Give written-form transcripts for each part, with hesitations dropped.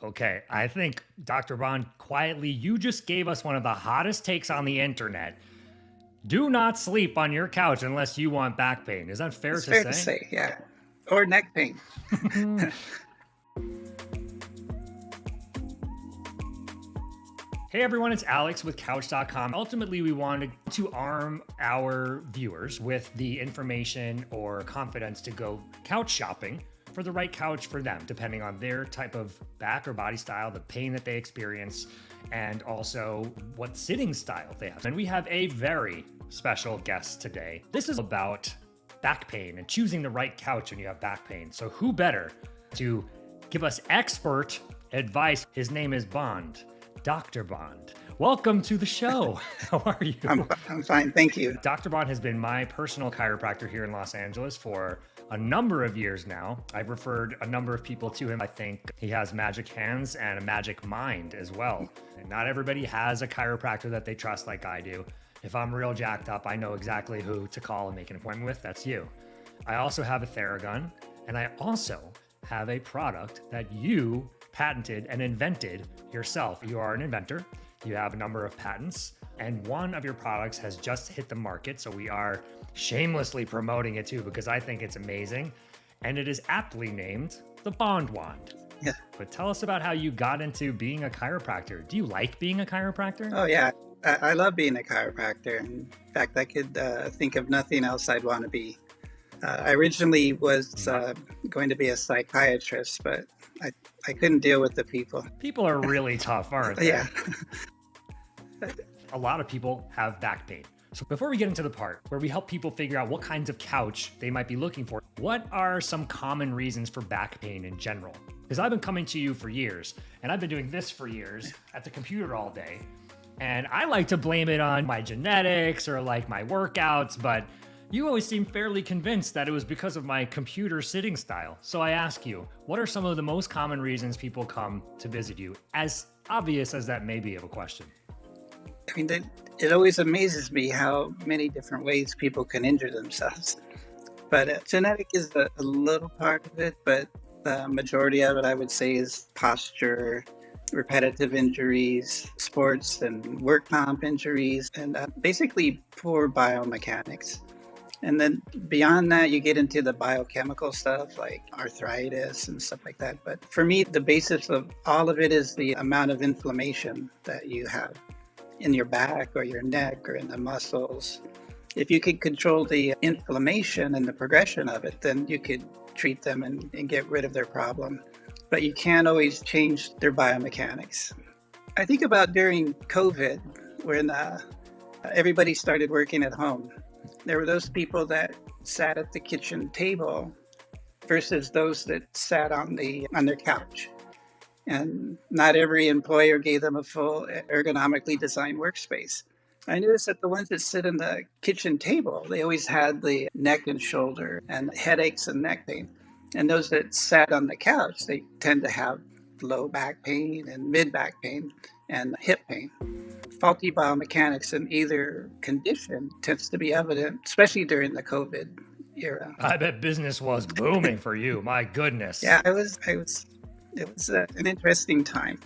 Okay, I think Dr. Bond, quietly, you just gave us one of the hottest takes on the internet. Do not sleep on your couch unless you want back pain. Is that fair It's to fair to say? say, yeah. Or neck pain. Hey everyone, it's Alex with Couch.com. Ultimately, we wanted to arm our viewers with the information or confidence to go couch shopping for the right couch for them, depending on their type of back or body style, the pain that they experience, and also what sitting style they have. And we have a very special guest today. This is about back pain and choosing the right couch when you have back pain. So who better to give us expert advice? His name is Bond. Dr. Bond, welcome to the show. How are you? I'm fine, thank you. Dr. Bond has been my personal chiropractor here in Los Angeles for a number of years now. I've referred a number of people to him. I think he has magic hands and a magic mind as well. And not everybody has a chiropractor that they trust like I do. If I'm real jacked up, I know exactly who to call and make an appointment with. That's you. I also have a Theragun, and I also have a product that you patented and invented yourself. You are an inventor. You have a number of patents, and one of your products has just hit the market. So we are shamelessly promoting it too, because I think it's amazing. And it is aptly named the Bond Wand. Yeah. But tell us about how you got into being a chiropractor. Do you like being a chiropractor? Oh, yeah. I love being a chiropractor. In fact, I could think of nothing else I'd want to be. I originally was going to be a psychiatrist, but I couldn't deal with the people. People are really tough, aren't they? Yeah. A lot of people have back pain. So before we get into the part where we help people figure out what kinds of couch they might be looking for, what are some common reasons for back pain in general? Because I've been coming to you for years, and I've been doing this for years at the computer all day. And I like to blame it on my genetics or like my workouts, but you always seem fairly convinced that it was because of my computer sitting style. So I ask you, what are some of the most common reasons people come to visit you? As obvious as that may be of a question. I mean, it always amazes me how many different ways people can injure themselves. But genetic is a little part of it, but the majority of it, I would say, is posture, repetitive injuries, sports and work comp injuries, and basically poor biomechanics. And then beyond that, you get into the biochemical stuff like arthritis and stuff like that. But for me, the basis of all of it is the amount of inflammation that you have in your back or your neck or in the muscles. If you could control the inflammation and the progression of it, then you could treat them and get rid of their problem. But you can't always change their biomechanics. I think about during COVID, when everybody started working at home. There were those people that sat at the kitchen table versus those that sat on their couch. And not every employer gave them a full ergonomically designed workspace. I noticed that the ones that sit in the kitchen table, they always had the neck and shoulder and headaches and neck pain. And those that sat on the couch, they tend to have low back pain and mid back pain and hip pain. Faulty biomechanics in either condition tends to be evident, especially during the COVID era. I bet business was booming for you. My goodness. Yeah, it was an interesting time.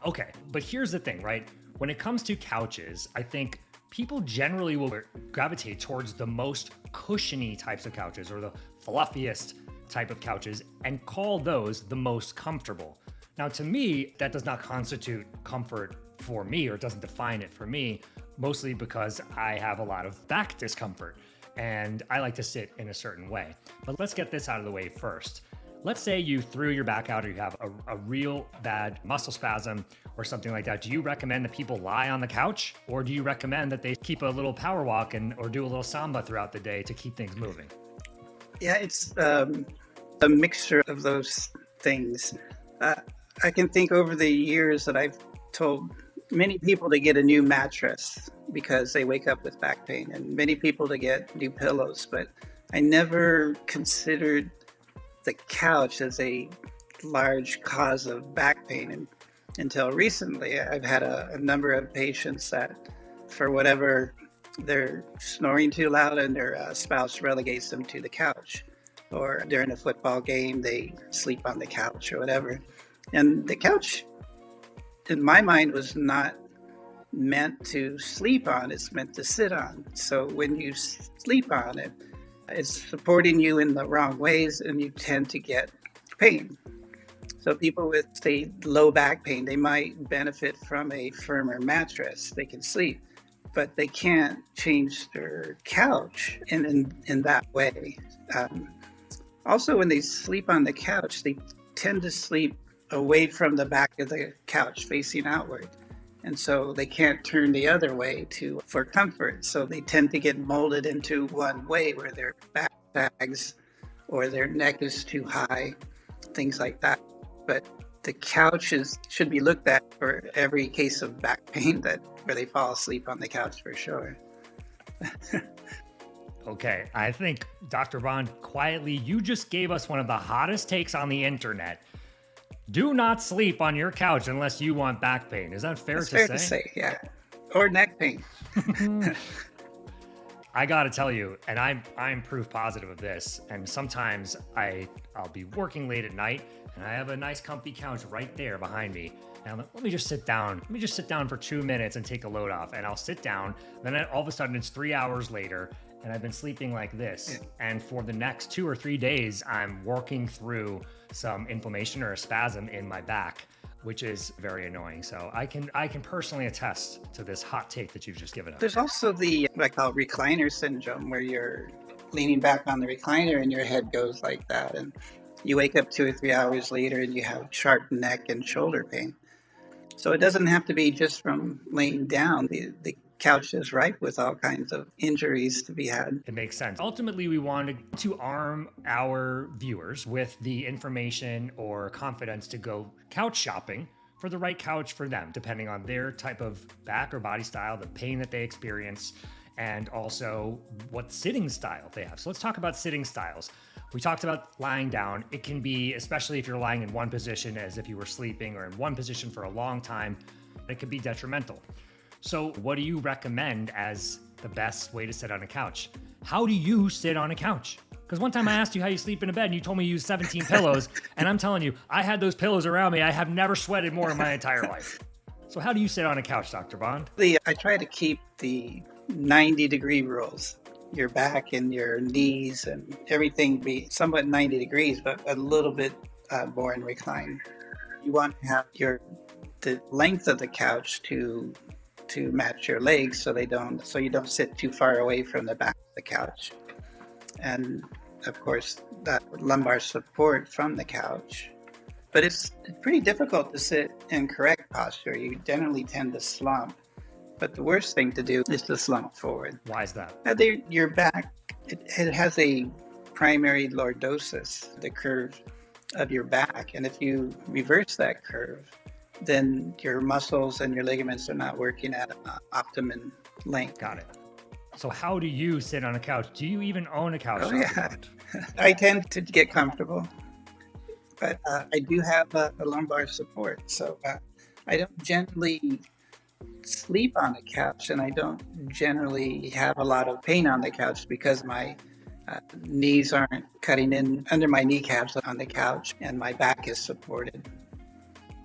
Okay, but here's the thing, right? When it comes to couches, I think people generally will gravitate towards the most cushiony types of couches or the fluffiest type of couches and call those the most comfortable. Now, to me, that does not constitute comfort for me, or it doesn't define it for me, mostly because I have a lot of back discomfort and I like to sit in a certain way. But let's get this out of the way first. Let's say you threw your back out or you have a real bad muscle spasm or something like that. Do you recommend that people lie on the couch, or do you recommend that they keep a little power walk or do a little samba throughout the day to keep things moving? Yeah, it's a mixture of those things. I can think over the years that I've told many people to get a new mattress because they wake up with back pain, and many people to get new pillows, but I never considered the couch as a large cause of back pain until recently. I've had a number of patients that, for whatever, they're snoring too loud and their spouse relegates them to the couch, or during a football game they sleep on the couch or whatever. And the couch, in my mind, was not meant to sleep on, it's meant to sit on. So when you sleep on it, it's supporting you in the wrong ways and you tend to get pain. So people with, say, low back pain, they might benefit from a firmer mattress. They can sleep, but they can't change their couch in that way. Also, when they sleep on the couch, they tend to sleep away from the back of the couch, facing outward. And so they can't turn the other way for comfort. So they tend to get molded into one way where their back sags or their neck is too high, things like that. But the couches should be looked at for every case of back pain where they fall asleep on the couch for sure. Okay, I think Dr. Bond, quietly, you just gave us one of the hottest takes on the internet. Do not sleep on your couch unless you want back pain. Is that fair to say? Fair to say, yeah. Or neck pain. I gotta tell you, and I'm proof positive of this. And sometimes I'll be working late at night, and I have a nice comfy couch right there behind me. And I'm like, let me just sit down. Let me just sit down for 2 minutes and take a load off. And I'll sit down. Then all of a sudden it's 3 hours later, and I've been sleeping like this. Yeah. And for the next 2 or 3 days, I'm working through some inflammation or a spasm in my back, which is very annoying. So I can personally attest to this hot take that you've just given us. There's also what I call recliner syndrome, where you're leaning back on the recliner and your head goes like that. And you wake up 2 or 3 hours later and you have sharp neck and shoulder pain. So it doesn't have to be just from laying down. The couch is ripe with all kinds of injuries to be had. It makes sense. Ultimately, we wanted to arm our viewers with the information or confidence to go couch shopping for the right couch for them, depending on their type of back or body style, the pain that they experience, and also what sitting style they have. So let's talk about sitting styles. We talked about lying down. It can be, especially if you're lying in one position as if you were sleeping, or in one position for a long time, it could be detrimental. So what do you recommend as the best way to sit on a couch? How do you sit on a couch? Because one time I asked you how you sleep in a bed and you told me you use 17 pillows. And I'm telling you, I had those pillows around me. I have never sweated more in my entire life. So how do you sit on a couch, Dr. Bond? I try to keep the 90-degree rules. Your back and your knees and everything be somewhat 90 degrees, but a little bit more in recline. You want to have the length of the couch to match your legs so you don't sit too far away from the back of the couch. And of course, that lumbar support from the couch. But it's pretty difficult to sit in correct posture. You generally tend to slump. But the worst thing to do is to slump forward. Why is that? Your back, it has a primary lordosis, the curve of your back. And if you reverse that curve, then your muscles and your ligaments are not working at optimum length. Got it. So how do you sit on a couch? Do you even own a couch? Oh, yeah. I tend to get comfortable, but I do have a lumbar support. So I don't generally sleep on the couch, and I don't generally have a lot of pain on the couch because my knees aren't cutting in under my kneecaps on the couch, and my back is supported.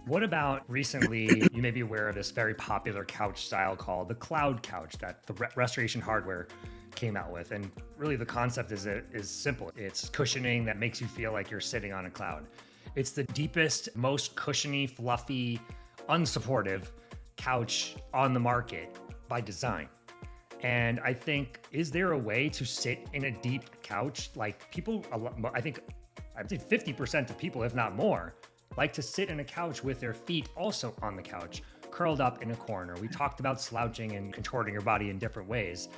What about recently, you may be aware of this very popular couch style called the cloud couch that the Restoration Hardware came out with. And really the concept is simple. It's cushioning that makes you feel like you're sitting on a cloud. It's the deepest, most cushiony, fluffy, unsupportive couch on the market by design. And I think, is there a way to sit in a deep couch? Like people, I think I'd say 50% of people, if not more, like to sit in a couch with their feet also on the couch, curled up in a corner. We talked about slouching and contorting your body in different ways,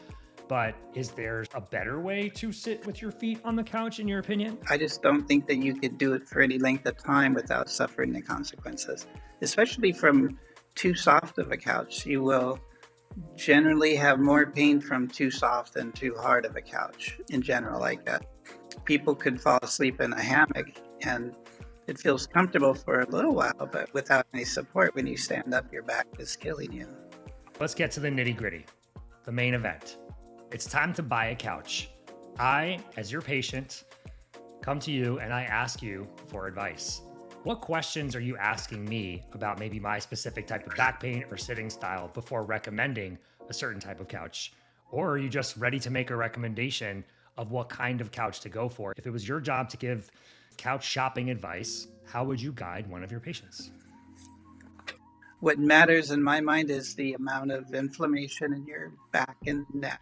but is there a better way to sit with your feet on the couch, in your opinion? I just don't think that you could do it for any length of time without suffering the consequences, especially from too soft of a couch. You will generally have more pain from too soft than too hard of a couch in general. Like that, people could fall asleep in a hammock and it feels comfortable for a little while, but without any support, when you stand up, your back is killing you. Let's get to the nitty gritty, the main event. It's time to buy a couch. I, as your patient, come to you and I ask you for advice. What questions are you asking me about maybe my specific type of back pain or sitting style before recommending a certain type of couch? Or are you just ready to make a recommendation of what kind of couch to go for? If it was your job to give couch shopping advice, how would you guide one of your patients? What matters in my mind is the amount of inflammation in your back and neck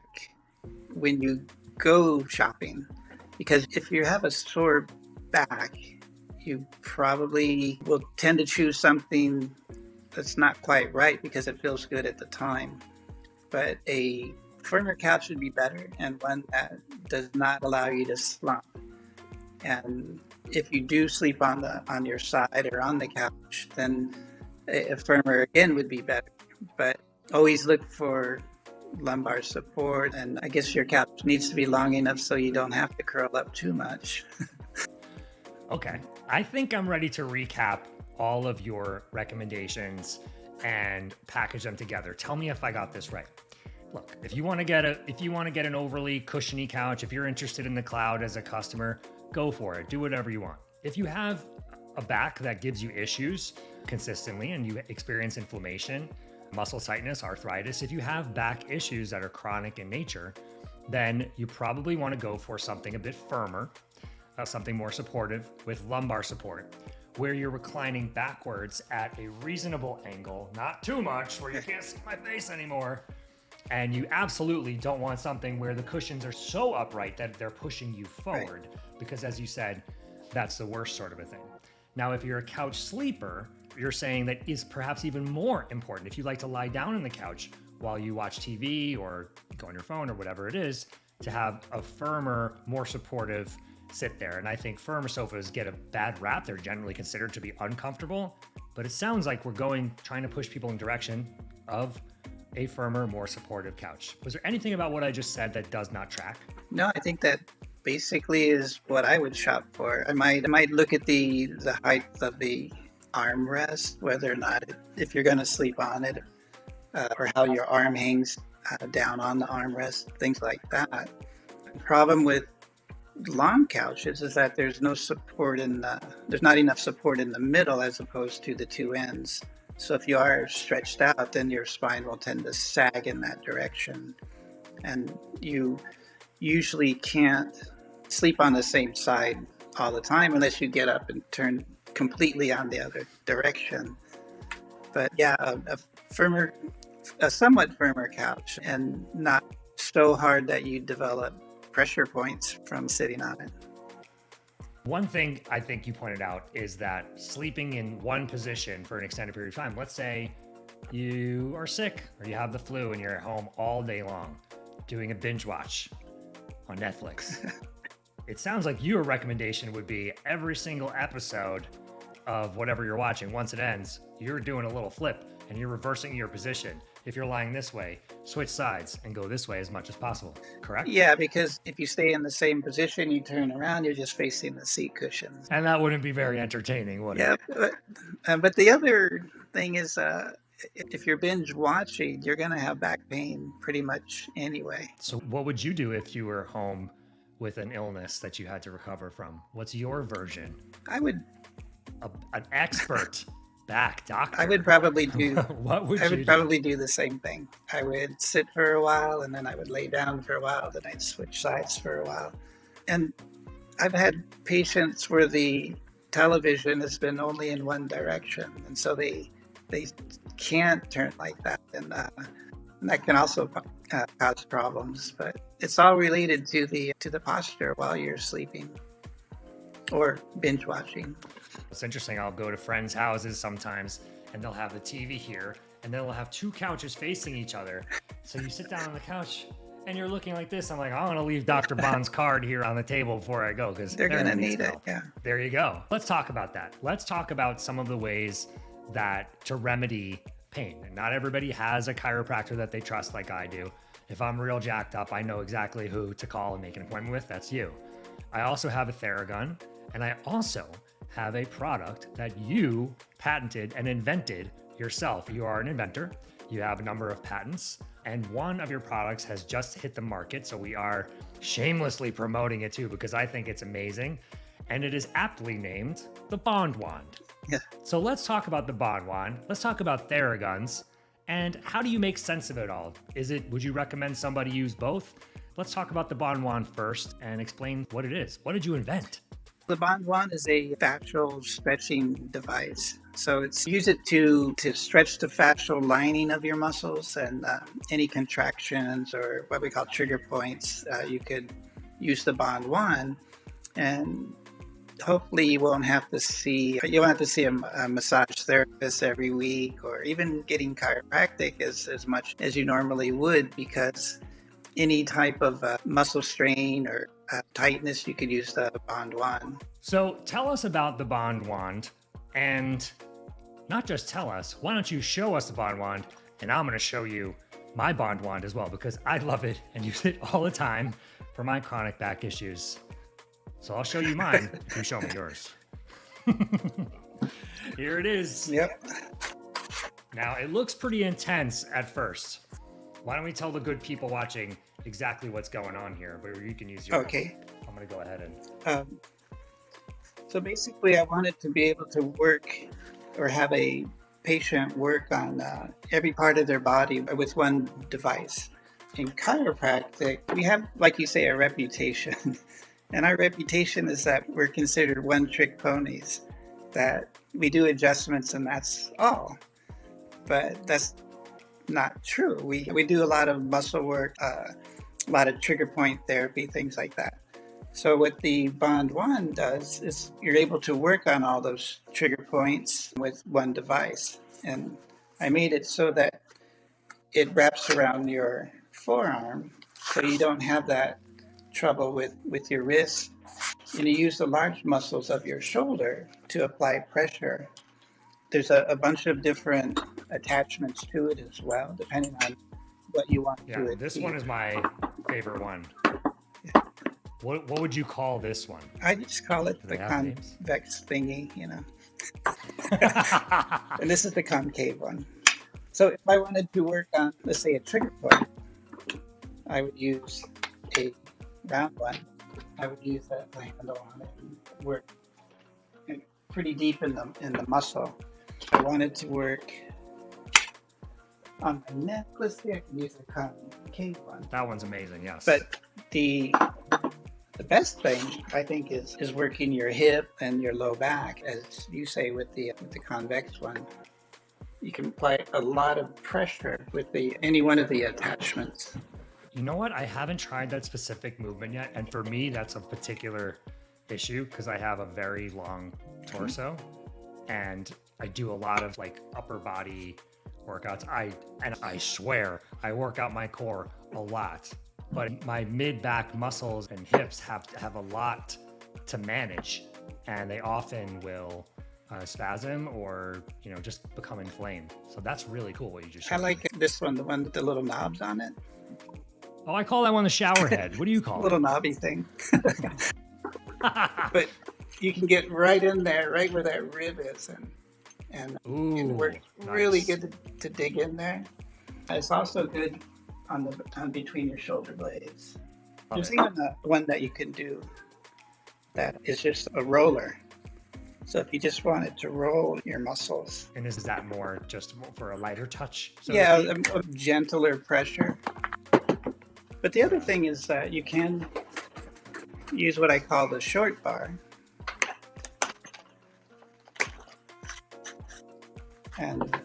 when you go shopping. Because if you have a sore back, you probably will tend to choose something that's not quite right because it feels good at the time. But a firmer couch would be better, and one that does not allow you to slump. And if you do sleep on your side or on the couch, then a firmer again would be better. But always look for lumbar support, and I guess your couch needs to be long enough so you don't have to curl up too much. Okay, I think I'm ready to recap all of your recommendations and package them together. Tell me if I got this right. Look, if you want to get an overly cushiony couch, if you're interested in the cloud as a customer, go for it. Do whatever you want. If you have a back that gives you issues consistently and you experience inflammation, muscle tightness, arthritis, if you have back issues that are chronic in nature, then you probably want to go for something a bit firmer, something more supportive with lumbar support, where you're reclining backwards at a reasonable angle, not too much where you can't see my face anymore. And you absolutely don't want something where the cushions are so upright that they're pushing you forward, because as you said, that's the worst sort of a thing. Now, if you're a couch sleeper, you're saying that is perhaps even more important. If you like to lie down on the couch while you watch TV or go on your phone or whatever it is, to have a firmer, more supportive sit there. And I think firmer sofas get a bad rap. They're generally considered to be uncomfortable, but it sounds like we're trying to push people in direction of a firmer, more supportive couch. Was there anything about what I just said that does not track? No, I think that basically is what I would shop for. I might look at the height of the armrest, whether or not if you're going to sleep on it, or how your arm hangs down on the armrest, things like that. The problem with long couches is that there's not enough support in the middle as opposed to the two ends. So if you are stretched out, then your spine will tend to sag in that direction. And you usually can't sleep on the same side all the time unless you get up and turn completely on the other direction. But yeah, a somewhat firmer couch, and not so hard that you develop pressure points from sitting on it. One thing I think you pointed out is that sleeping in one position for an extended period of time, let's say you are sick or you have the flu and you're at home all day long doing a binge watch on Netflix. It sounds like your recommendation would be every single episode of whatever you're watching, once it ends, you're doing a little flip and you're reversing your position. If you're lying this way, switch sides and go this way as much as possible, correct? Yeah, because if you stay in the same position, you turn around, you're just facing the seat cushions. And that wouldn't be very entertaining, would it? Yeah, but the other thing is, if you're binge watching, you're going to have back pain pretty much anyway. So what would you do if you were home with an illness that you had to recover from? What's your version? An expert back doctor. I would probably do. What would I you would probably do the same thing. I would sit for a while, and then I would lay down for a while. Then I'd switch sides for a while. And I've had patients where the television has been only in one direction, and so they can't turn like that, and that can also cause problems. But it's all related to the posture while you're sleeping or binge watching. It's interesting. I'll go to friends' houses sometimes and they'll have the TV here and they'll have two couches facing each other. So you sit down on the couch and you're looking like this. I'm like, I'm going to leave Dr. Bond's card here on the table before I go because they're going to need it. Yeah. There you go. Let's talk about that. Let's talk about some of the ways to remedy pain. And not everybody has a chiropractor that they trust like I do. If I'm real jacked up, I know exactly who to call and make an appointment with. That's you. I also have a Theragun, and I also have a product that you patented and invented yourself. You are an inventor. You have a number of patents, and one of your products has just hit the market. So we are shamelessly promoting it too, because I think it's amazing. And it is aptly named the Bond Wand. Yeah. So let's talk about the Bond Wand. Let's talk about Theraguns. And how do you make sense of it all? Would you recommend somebody use both? Let's talk about the Bond Wand first and explain what it is. What did you invent? The Bond Wand is a fascial stretching device. So it's use it to stretch the fascial lining of your muscles, and any contractions or what we call trigger points, you could use the Bond Wand, and hopefully you won't have to see a massage therapist every week, or even getting chiropractic as much as you normally would, because any type of muscle strain or tightness, you could use the Bond Wand. So tell us about the Bond Wand, and not just tell us, why don't you show us the Bond Wand, and I'm going to show you my Bond Wand as well, because I love it and use it all the time for my chronic back issues. So I'll show you mine if you show me yours. Here it is. Yep. Now, it looks pretty intense at first. Why don't we tell the good people watching exactly what's going on here, but you can use yours. Okay. I'm going to go ahead and... So basically, I wanted to be able to work or have a patient work on every part of their body with one device. In chiropractic, we have, like you say, a reputation. And our reputation is that we're considered one-trick ponies, that we do adjustments and that's all. But that's not true. We do a lot of muscle work, a lot of trigger point therapy, things like that. So what the Bond Wand does is you're able to work on all those trigger points with one device. And I made it so that it wraps around your forearm, so you don't have that trouble with your wrist. And you use the large muscles of your shoulder to apply pressure. There's a bunch of different attachments to it as well, depending on what you want to achieve. This one is my favorite one. What would you call this one? I just call it the convex thingy, you know. And this is the concave one. So if I wanted to work on, let's say, a trigger point, I would use a round one. I would use that handle on it and work pretty deep in the muscle. If I wanted to work on my neck, let's see, I can use the concave one. That one's amazing, yes. But the best thing, I think, is working your hip and your low back, as you say, with the convex one. You can apply a lot of pressure with any one of the attachments. You know what? I haven't tried that specific movement yet. And for me, that's a particular issue because I have a very long torso and I do a lot of like upper body workouts. I swear I work out my core a lot, but my mid-back muscles and hips have a lot to manage, and they often will spasm or just become inflamed. So that's really cool what you just showed. I like this one, the one with the little knobs on it. Oh, I call that one the shower head. What do you call it? Little knobby thing. But you can get right in there, right where that rib is, and it works really good to dig in there. It's also good on between your shoulder blades. There's even one that you can do that is just a roller. So if you just wanted to roll your muscles. And is that more just for a lighter touch? A gentler pressure. But the other thing is that you can use what I call the short bar. And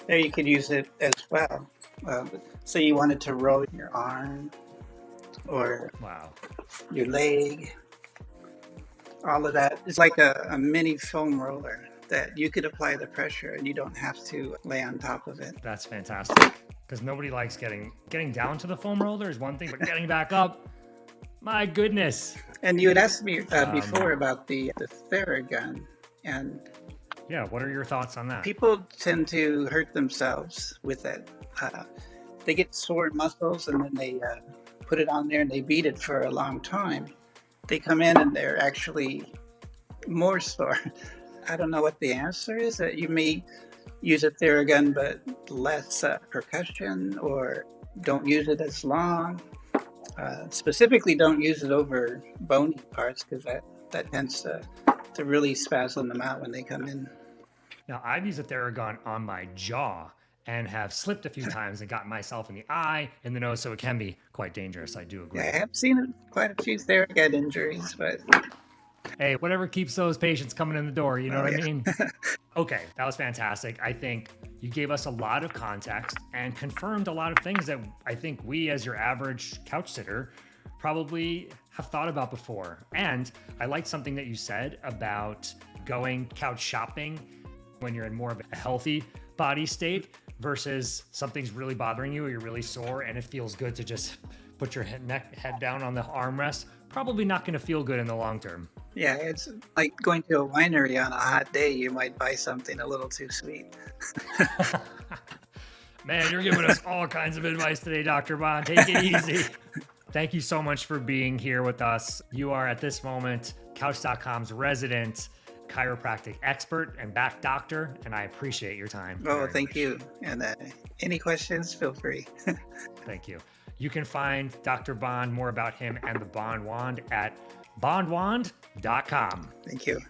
there you could use it as well. So you wanted to roll your arm or your leg. All of that. It's like a mini foam roller that you could apply the pressure and you don't have to lay on top of it. That's fantastic. Because nobody likes getting down to the foam roller is one thing, but getting back up, my goodness. And you had asked me before about the Theragun, and what are your thoughts on that? People tend to hurt themselves with it. They get sore muscles, and then they put it on there and they beat it for a long time. They come in and they're actually more sore. I don't know what the answer is. That you may use a Theragun, but less percussion, or don't use it as long. Specifically, don't use it over bony parts because that tends to really spasm them out when they come in. Now, I've used a Theragun on my jaw and have slipped a few times and gotten myself in the eye, in the nose, so it can be quite dangerous. I do agree. Yeah, I have seen quite a few Theragun injuries, but Hey, whatever keeps those patients coming in the door, you know what I yeah. mean? Okay, that was fantastic. I think you gave us a lot of context and confirmed a lot of things that I think we, as your average couch sitter, probably have thought about before. And I liked something that you said about going couch shopping when you're in more of a healthy body state versus something's really bothering you or you're really sore and it feels good to just put your head down on the armrest. Probably not going to feel good in the long term. Yeah, it's like going to a winery on a hot day. You might buy something a little too sweet. Man, you're giving us all kinds of advice today, Dr. Bond. Take it easy. Thank you so much for being here with us. You are at this moment Couch.com's resident chiropractic expert and back doctor, and I appreciate your time. Oh, thank you. And any questions, feel free. Thank you. You can find Dr. Bond, more about him and the Bond Wand at bondwand.com. Thank you.